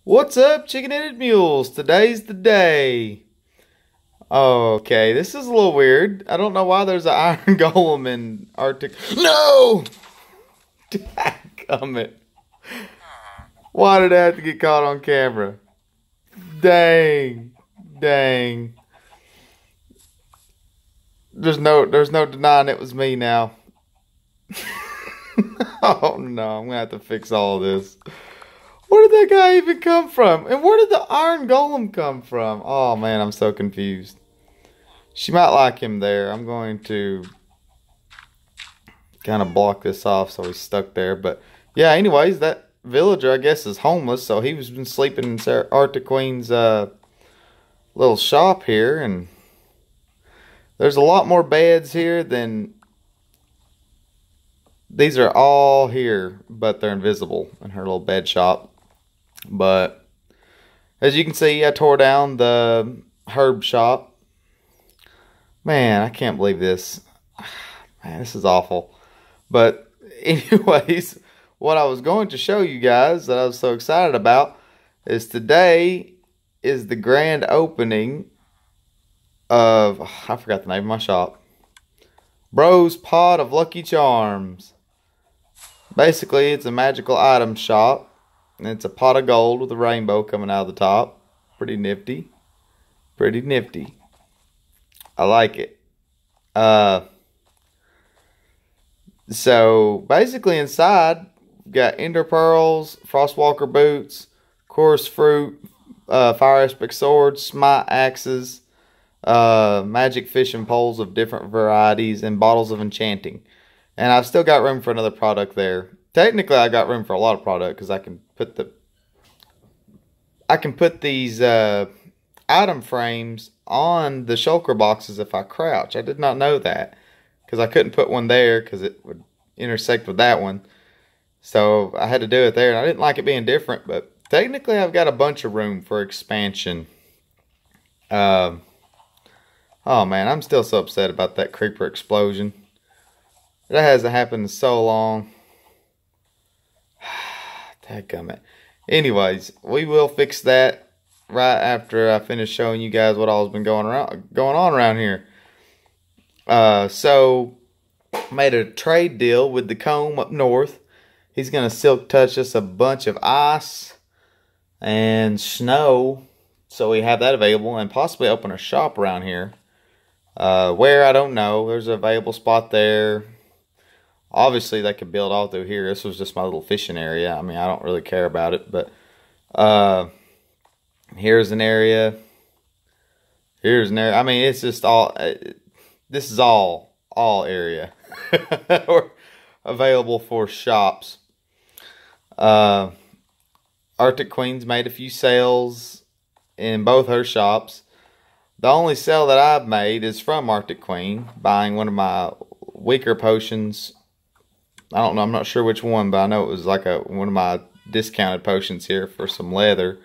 What's up, chicken-headed mules? Today's the day. Okay, this is a little weird. I don't know why there's an iron golem in Arctic. No! Dadgummit. Why did I have to get caught on camera? Dang. Dang. There's no denying it was me now. Oh no, I'm gonna have to fix all of this. Where did that guy even come from? And where did the iron golem come from? Oh man, I'm so confused. She might like him there. I'm going to kind of block this off so he's stuck there. But yeah, anyways, that villager I guess is homeless. So he was been sleeping in Arctic Queen's little shop here. And there's a lot more beds here than... These are all here, but they're invisible in her little bed shop. But as you can see, I tore down the herb shop. Man, I can't believe this. Man, this is awful. But anyways, what I was going to show you guys that I was so excited about is today is the grand opening of, I forgot the name of my shop. Bro's Pot of Lucky Charms. Basically, it's a magical item shop. And it's a pot of gold with a rainbow coming out of the top. Pretty nifty. Pretty nifty. I like it. So, basically inside, we've got ender pearls, frostwalker boots, chorus fruit, fire aspect swords, smite axes, magic fishing poles of different varieties, and bottles of enchanting. And I've still got room for another product there. Technically, I got room for a lot of product because I can put these item frames on the shulker boxes if I crouch. I did not know that because I couldn't put one there because it would intersect with that one. So I had to do it there, and I didn't like it being different. But technically, I've got a bunch of room for expansion. Oh man, I'm still so upset about that creeper explosion. That hasn't happened in so long. Dadgummit. Anyways, we will fix that right after I finish showing you guys what all's been going on around here. So made a trade deal with the comb up north. He's gonna silk touch us a bunch of ice and snow, so we have that available, and possibly open a shop around here. Where, I don't know. There's an available spot there. Obviously, they could build all through here. This was just my little fishing area. I mean, I don't really care about it, but here's an area. Here's an area. I mean, it's just all. This is all area available for shops. Arctic Queen's made a few sales in both her shops. The only sale that I've made is from Arctic Queen, buying one of my weaker potions. I don't know, I'm not sure which one, but I know it was like one of my discounted potions here for some leather.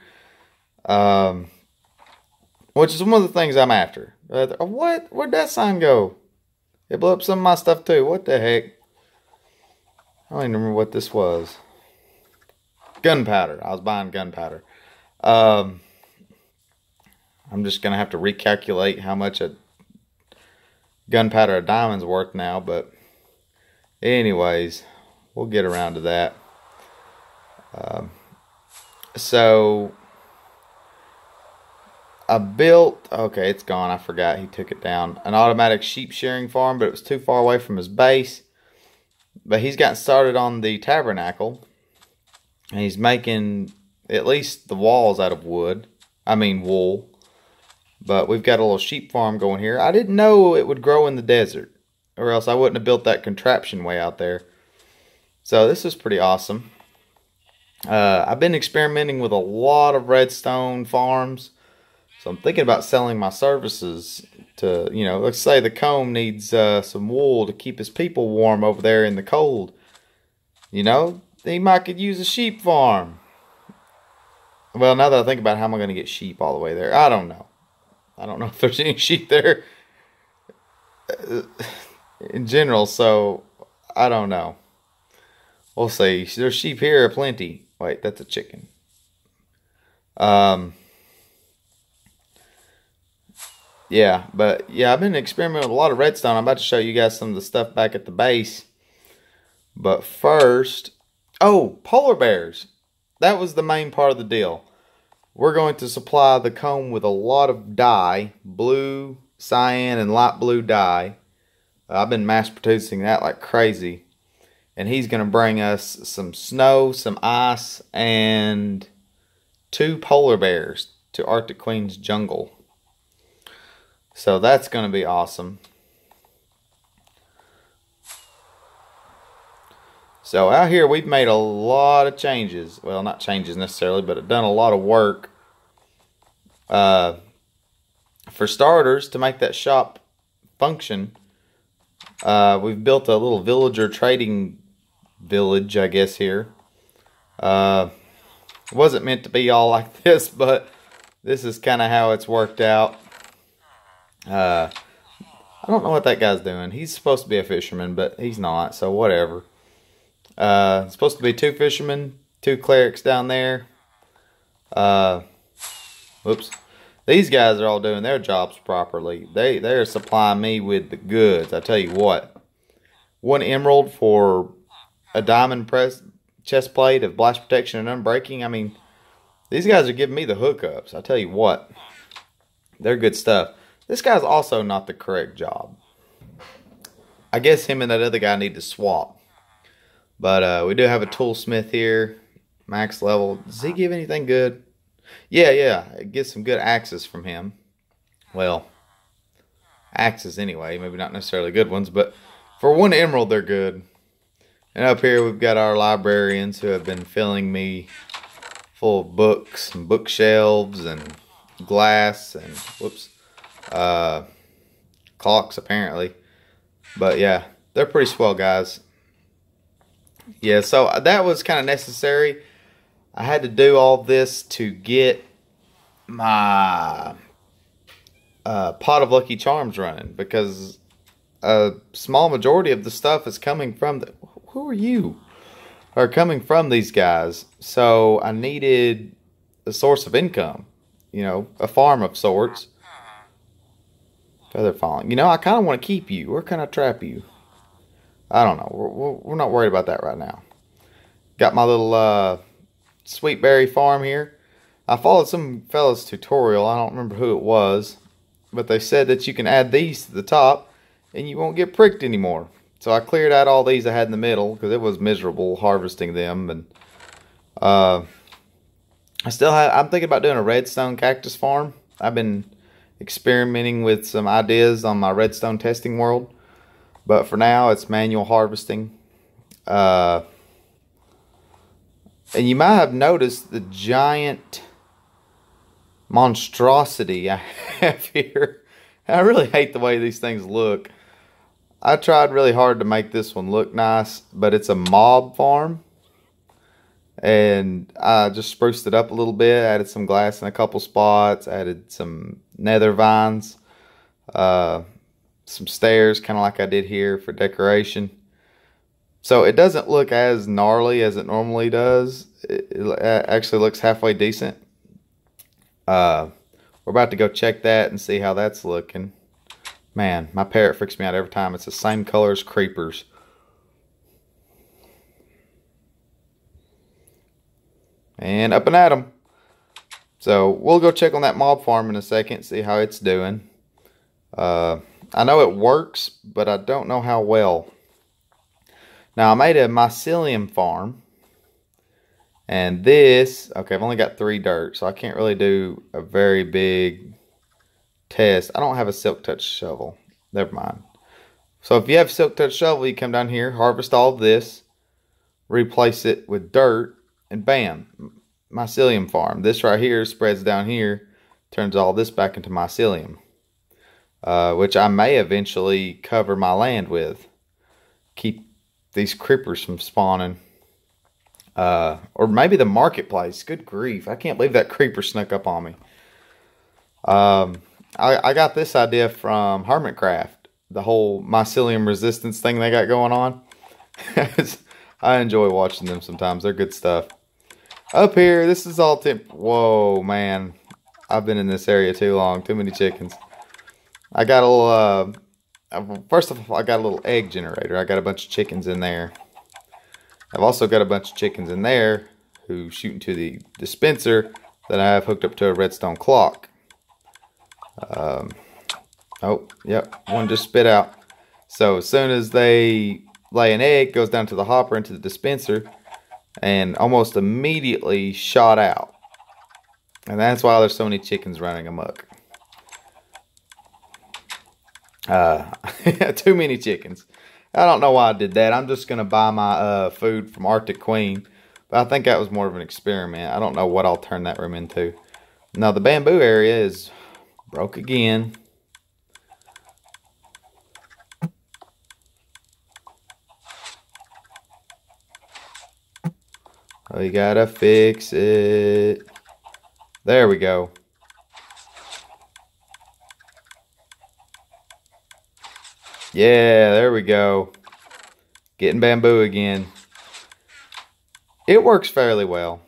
Which is one of the things I'm after. What? Where'd that sign go? It blew up some of my stuff too. What the heck? I don't even remember what this was. Gunpowder. I was buying gunpowder. I'm just going to have to recalculate how much a gunpowder a diamond's worth now, but anyways, we'll get around to that. So I built, okay, it's gone. I forgot. He took it down. An automatic sheep shearing farm, but it was too far away from his base. But he's gotten started on the tabernacle, and he's making at least the walls out of wood. I mean wool. But we've got a little sheep farm going here. I didn't know it would grow in the desert, or else I wouldn't have built that contraption way out there. So this is pretty awesome. I've been experimenting with a lot of redstone farms. So I'm thinking about selling my services to, you know, let's say the comb needs some wool to keep his people warm over there in the cold. You know, he might could use a sheep farm. Well, now that I think about it, how am I going to get sheep all the way there? I don't know. I don't know if there's any sheep there in general, so I don't know. We'll see. There's sheep here aplenty. Wait, that's a chicken. Yeah, but yeah, I've been experimenting with a lot of redstone. I'm about to show you guys some of the stuff back at the base. But first, oh, polar bears. That was the main part of the deal. We're going to supply the comb with a lot of dye, blue, cyan, and light blue dye. I've been mass producing that like crazy. And he's going to bring us some snow, some ice, and 2 polar bears to Arctic Queen's jungle. So that's going to be awesome. So out here we've made a lot of changes. Well, not changes necessarily, but done a lot of work. For starters, to make that shop function, we've built a little villager trading village, I guess, here. It wasn't meant to be all like this, but this is kind of how it's worked out. I don't know what that guy's doing. He's supposed to be a fisherman, but he's not, so whatever. It's supposed to be 2 fishermen, 2 clerics down there. Whoops. These guys are all doing their jobs properly. They're supplying me with the goods. I tell you what. 1 emerald for a diamond chest plate of blast protection and unbreaking. I mean, these guys are giving me the hookups. I tell you what. They're good stuff. This guy's also not the correct job. I guess him and that other guy need to swap. But we do have a toolsmith here. Max level. Does he give anything good? Yeah. Get some good axes from him. Well, axes anyway. Maybe not necessarily good ones. But for 1 emerald, they're good. And up here we've got our librarians who have been filling me full of books and bookshelves and glass and whoops. Clocks apparently. But yeah, they're pretty swell guys. Yeah, so that was kind of necessary. I had to do all this to get my pot of Lucky Charms running, because a small majority of the stuff is coming from who are you? Are coming from these guys. So I needed a source of income, you know, a farm of sorts. Feather falling. You know, I kind of want to keep you. Where can I trap you? I don't know. We're not worried about that right now. Got my little sweet berry farm here. I followed some fella's tutorial. I don't remember who it was. But they said that you can add these to the top and you won't get pricked anymore. So I cleared out all these I had in the middle because it was miserable harvesting them. And I'm thinking about doing a redstone cactus farm. I've been experimenting with some ideas on my redstone testing world. But for now, it's manual harvesting. And you might have noticed the giant monstrosity I have here. I really hate the way these things look. I tried really hard to make this one look nice, but it's a mob farm. And I just spruced it up a little bit, added some glass in a couple spots, added some nether vines, some stairs, kind of like I did here for decoration. So it doesn't look as gnarly as it normally does. It actually looks halfway decent. We're about to go check that and see how that's looking. Man, my parrot freaks me out every time. It's the same color as creepers. And up and at 'em. So we'll go check on that mob farm in a second, see how it's doing. I know it works, but I don't know how well. Now I made a Mycelium Farm. And this, okay, I've only got 3 dirt, so I can't really do a very big test. I don't have a silk touch shovel. Never mind. So if you have silk touch shovel, you come down here, harvest all of this, replace it with dirt, and bam, Mycelium Farm. This right here spreads down here, turns all this back into mycelium, which I may eventually cover my land with. Keep these creepers from spawning. Or maybe the marketplace. Good grief. I can't believe that creeper snuck up on me. I got this idea from Hermitcraft. The whole mycelium resistance thing they got going on. I enjoy watching them sometimes. They're good stuff. Up here, this is all whoa, man. I've been in this area too long. Too many chickens. I got a little, first of all, I got a little egg generator. I got a bunch of chickens in there. I've also got a bunch of chickens in there who shoot into the dispenser that I have hooked up to a redstone clock. Oh, yep, one just spit out. So as soon as they lay an egg, it goes down to the hopper into the dispenser and almost immediately shot out. And that's why there's so many chickens running amok. Too many chickens. I don't know why I did that. I'm just going to buy my food from Arctic Queen. But I think that was more of an experiment. I don't know what I'll turn that room into. Now the bamboo area is broke again. We gotta fix it. There we go. Yeah, there we go. Getting bamboo again. It works fairly well.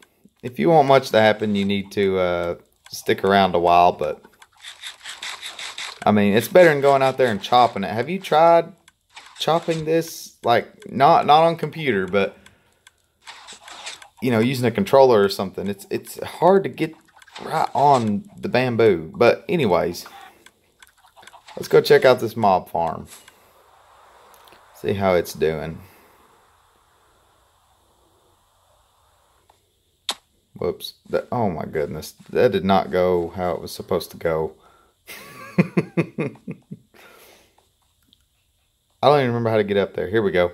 If you want much to happen, you need to stick around a while, but I mean, it's better than going out there and chopping it. Have you tried chopping this? Like, not on computer, but you know, using a controller or something. It's hard to get right on the bamboo. But anyways, let's go check out this mob farm. See how it's doing. Whoops. Oh my goodness. That did not go how it was supposed to go. I don't even remember how to get up there. Here we go.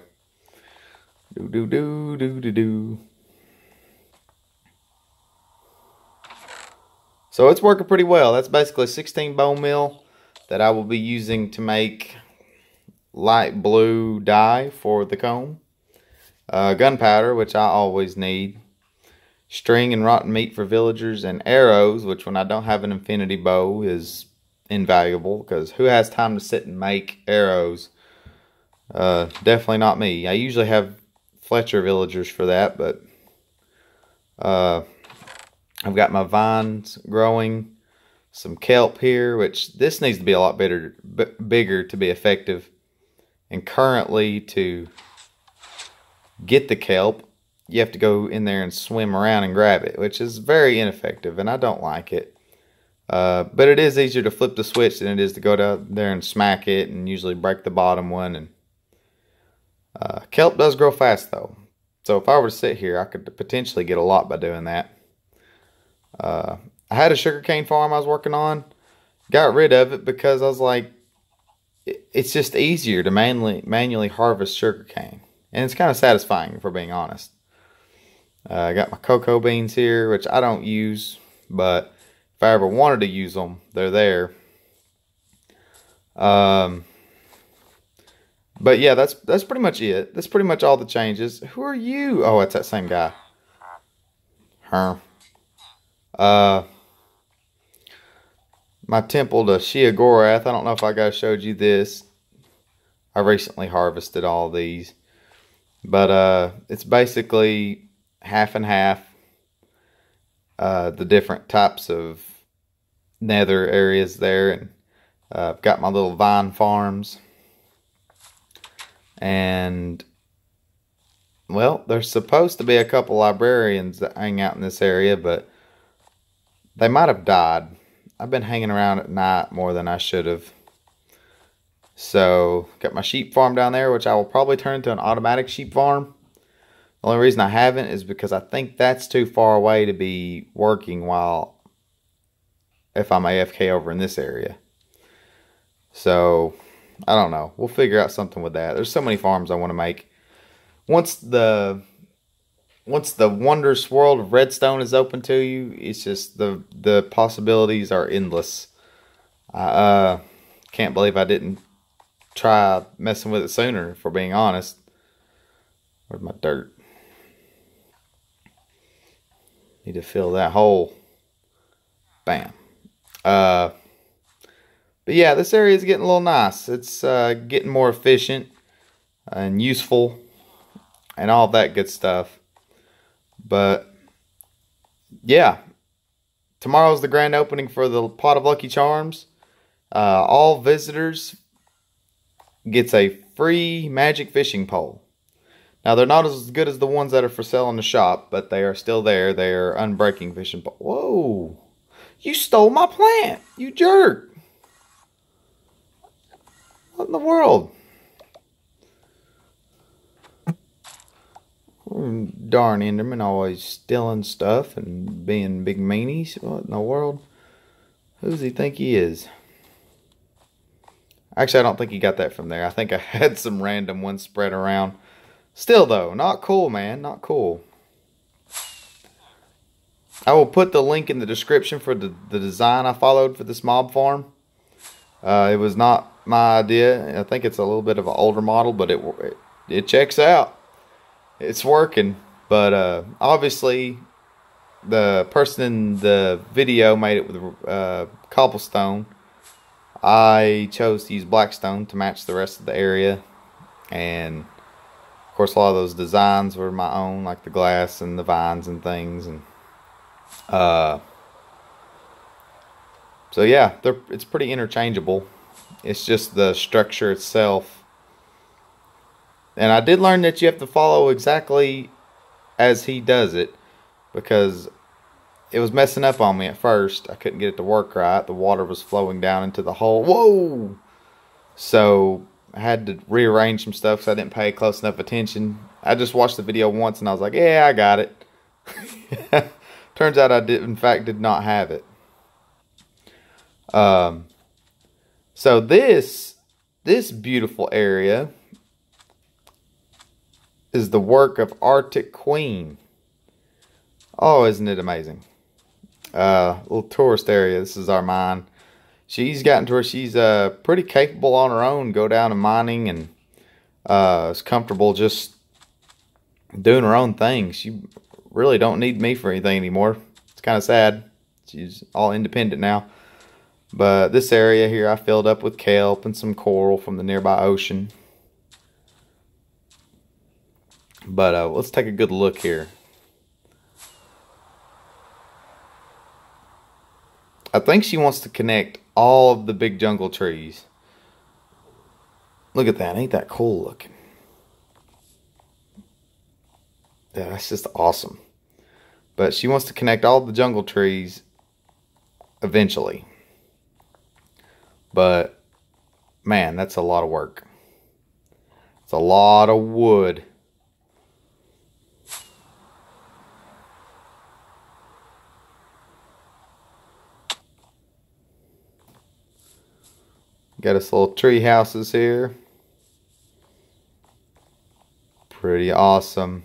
Do. So it's working pretty well. That's basically a 16 bone meal that I will be using to make light blue dye for the comb. Gunpowder, which I always need. String and rotten meat for villagers, and arrows, which when I don't have an infinity bow is invaluable, because who has time to sit and make arrows? Definitely not me. I usually have Fletcher villagers for that, but I've got my vines growing, some kelp here, which this needs to be a lot bigger to be effective. And currently, to get the kelp, you have to go in there and swim around and grab it, which is very ineffective, and I don't like it. But it is easier to flip the switch than it is to go down there and smack it and usually break the bottom one. And kelp does grow fast, though. So if I were to sit here, I could potentially get a lot by doing that. I had a sugarcane farm I was working on. Got rid of it because I was like, it's just easier to manually harvest sugarcane. And it's kind of satisfying, if we're being honest. I got my cocoa beans here, which I don't use, but if I ever wanted to use them, they're there. But yeah, that's pretty much it. That's pretty much all the changes. Who are you? Oh, it's that same guy. Huh. My temple to Sheogorath. I don't know if I guys showed you this. I recently harvested all these. But it's basically half and half. The different types of nether areas there. And I've got my little vine farms. And well, there's supposed to be a couple librarians that hang out in this area, but they might have died. I've been hanging around at night more than I should have. So, got my sheep farm down there, which I will probably turn into an automatic sheep farm. The only reason I haven't is because I think that's too far away to be working if I'm AFK over in this area. So, I don't know. We'll figure out something with that. There's so many farms I want to make. Once the wondrous world of redstone is open to you, it's just the possibilities are endless. I can't believe I didn't try messing with it sooner, if we're being honest. Where's my dirt? Need to fill that hole. Bam. But yeah, this area is getting a little nice. It's getting more efficient and useful and all that good stuff. But yeah, tomorrow's the grand opening for the Pot of Lucky Charms. All visitors gets a free magic fishing pole. Now, they're not as good as the ones that are for sale in the shop, but they are still there. They are unbreaking fishing pole. Whoa! You stole my plant! You jerk! What in the world? Darn Enderman, always stealing stuff and being big meanies. What in the world? Who does he think he is? Actually, I don't think he got that from there. I think I had some random ones spread around. Still, though, not cool, man. Not cool. I will put the link in the description for the design I followed for this mob farm. It was not my idea. I think it's a little bit of an older model, but it checks out. It's working. But obviously, the person in the video made it with cobblestone. I chose to use blackstone to match the rest of the area. And of course, a lot of those designs were my own, like the glass and the vines and things. And so yeah, it's pretty interchangeable. It's just the structure itself. And I did learn that you have to follow exactly as he does it, because it was messing up on me at first. I couldn't get it to work right. The water was flowing down into the hole. Whoa! So I had to rearrange some stuff because I didn't pay close enough attention. I just watched the video once and I was like, yeah, I got it. Turns out I in fact did not have it. So this beautiful area is the work of Arctic Queen. Oh, isn't it amazing? Little tourist area. This is our mine. She's gotten to where she's pretty capable on her own. Go down and mining, and is comfortable just doing her own thing. She really don't need me for anything anymore. It's kind of sad. She's all independent now. But this area here I filled up with kelp and some coral from the nearby ocean. But let's take a good look here. I think she wants to connect all of the big jungle trees. Look at that. Ain't that cool looking? Yeah, that's just awesome. But she wants to connect all the jungle trees eventually. But, man, that's a lot of work. It's a lot of wood. Got us little tree houses here. Pretty awesome.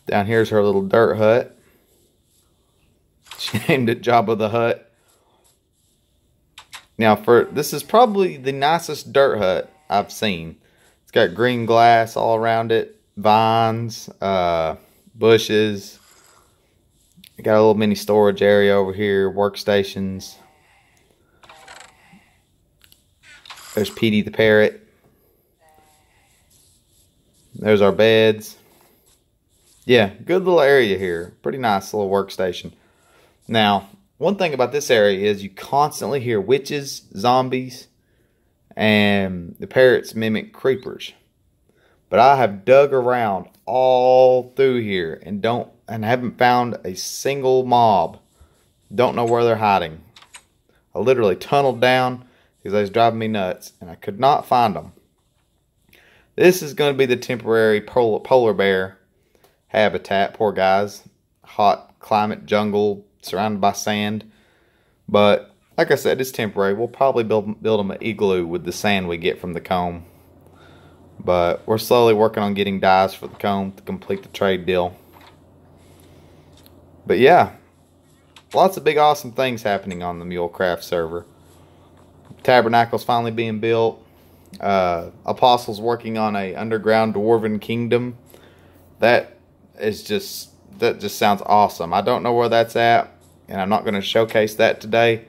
Down here's her little dirt hut. She named it Jabba the Hutt. Now, this is probably the nicest dirt hut I've seen. It's got green glass all around it, vines, bushes. Got a little mini storage area over here, workstations. There's Petey the parrot. There's our beds. Yeah, good little area here. Pretty nice little workstation. Now, one thing about this area is you constantly hear witches, zombies, and the parrots mimic creepers. But I have dug around all through here and haven't found a single mob. Don't know where they're hiding. I literally tunneled down because they was driving me nuts, and I could not find them. This is going to be the temporary polar bear habitat. Poor guys. Hot climate jungle surrounded by sand. But like I said, it's temporary. We'll probably build them an igloo with the sand we get from the comb. But we're slowly working on getting dyes for the comb to complete the trade deal. But yeah, lots of big awesome things happening on the Mulecraft server. Tabernacle's finally being built. Apostle's working on a underground dwarven kingdom. That just sounds awesome. I don't know where that's at, and I'm not going to showcase that today.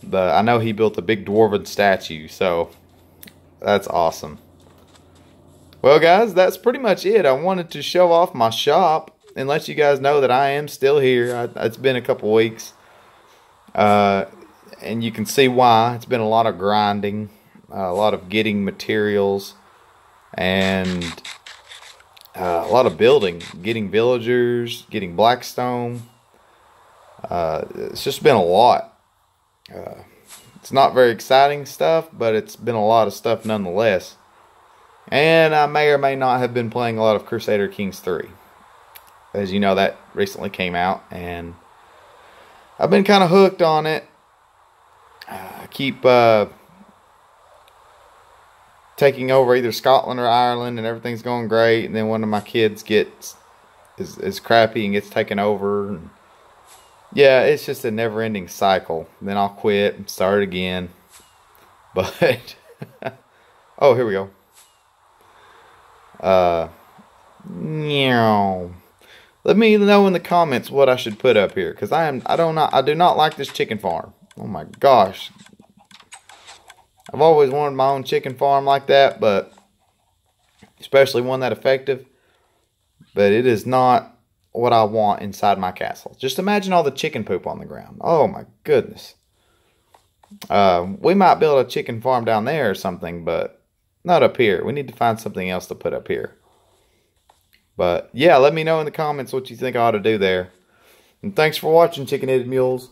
But I know he built a big dwarven statue, so that's awesome. Well, guys, that's pretty much it. I wanted to show off my shop and let you guys know that I am still here. It's been a couple weeks. And you can see why. It's been a lot of grinding, a lot of getting materials, and a lot of building, getting villagers, getting blackstone. It's just been a lot. It's not very exciting stuff, but it's been a lot of stuff nonetheless. And I may or may not have been playing a lot of Crusader Kings 3. As you know, that recently came out, and I've been kind of hooked on it. I keep taking over either Scotland or Ireland, and everything's going great. And then one of my kids is crappy and gets taken over. And yeah, it's just a never-ending cycle. Then I'll quit and start again. But oh, here we go. Let me know in the comments what I should put up here, because I do not like this chicken farm. Oh my gosh. I've always wanted my own chicken farm like that, but especially one that effective. But it is not what I want inside my castle. Just imagine all the chicken poop on the ground. Oh my goodness. We might build a chicken farm down there or something, but not up here. We need to find something else to put up here. But yeah, let me know in the comments what you think I ought to do there. And thanks for watching, Chicken-Headed Mules.